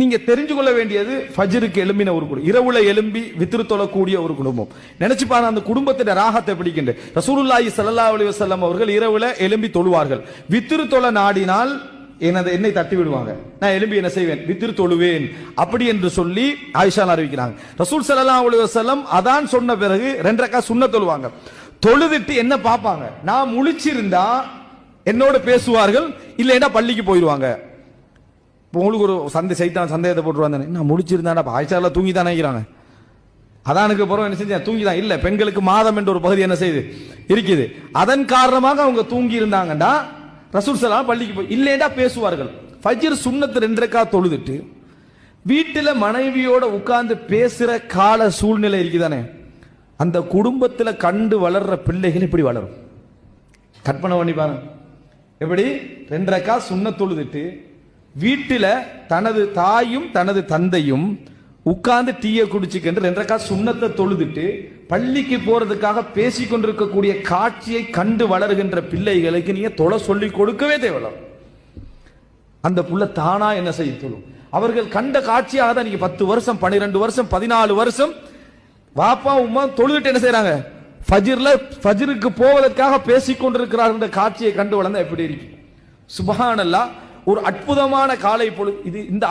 நீங்க தெரிஞ்சு கொள்ள வேண்டியது ஃபஜ்ருக்கு எழும்பின ஒரு குடும்பம், இரவுல எழும்பி வித்ரு தொழக்கூடிய ஒரு குடும்பம். நினைச்சு பாருங்க அந்த குடும்பத்தின் ராகத்தை பிடிக்கின்ற ரசூலுல்லாஹி ஸல்லல்லாஹு அலைஹி வஸல்லம் அவர்கள் இரவுல எழும்பி தொழுவார்கள். வித்ரு தொழ நாடினால் என்னை தட்டி விடுவாங்க, நான் எழும்பி என்ன செய்வேன், வித்ரு தொழுவேன் அப்படி என்று சொல்லி ஆயிஷா அறிவிக்கிறாங்க. ரசூல் ஸல்லல்லாஹு அலைஹி வஸல்லம் அதான் சொன்ன பிறகு 2 ரக்காத் சுன்னத் தொழுவாங்க. தொழுதுட்டு என்ன பார்ப்பாங்க, நான் முழிச்சிருந்தா என்னோட பேசுவார்கள், இல்லைன்னா பள்ளிக்கு போயிடுவாங்க. உங்களுக்கு ஒரு சந்தேகத்தை போட்டுருவாங்க, நான் முடிச்சிருந்தா ஆயிஷா தூங்கி தான் நினைக்கிறாங்க, அதானுக்கு பிறகு என்ன செஞ்சேன் தூங்கி தான். இல்ல, பெண்களுக்கு மாதம் என்ற ஒரு பகுதி என்ன செய்யுது இருக்குது, அதன் காரணமாக அவங்க தூங்கி இருந்தாங்கடா ரசூல் ஸல்லல்லாஹு பள்ளிக்கு போய், இல்லைன்னா பேசுவார்கள். ஃபஜ்ர் சுன்னத் 2 ரக்காத் தொழுதுட்டு வீட்டில் மனைவியோட உட்கார்ந்து பேசுற கால சூழ்நிலை இருக்குதானே, அந்த குடும்பத்தில் கண்டு வளர்ற பிள்ளைகள் இப்படி வளரும். கற்பனை பண்ணி பாருங்க, எப்படி 2 ரக்காத் சுன்னத் தொழுதுட்டு வீட்டில் தனது தாயும் தனது தந்தையும் உட்கார்ந்து டீயை குடிச்சுக்கிட்டு 2 ரக்காத் சுன்னத்தை தொழுதுட்டு பள்ளிக்கு போறதுக்காக பேசி கொண்டிருக்கக்கூடிய காட்சியை கண்டு வளர்கின்ற பிள்ளைகளுக்கு நீங்க தொலை சொல்லி கொடுக்கவே தேவையில்லை. அந்த புள்ள தானா என்ன செய்ய தொழும். அவர்கள் கண்ட காட்சியாக தான் நீங்க 10 வருஷம் 12 வருஷம் 14 வருஷம் வாப்பா உமா தொழுதுட்டு என்ன செய்யறாங்க, ஃபஜ்ருக்கு போவதற்காக பேசிக் கொண்டிருக்கிறார்கள். காட்சியை கண்டு வளர்ந்தா எப்படி இருக்கு. சுப்ஹானல்லாஹ், ஒரு அற்புதமான காலை பொழுது இது. இந்த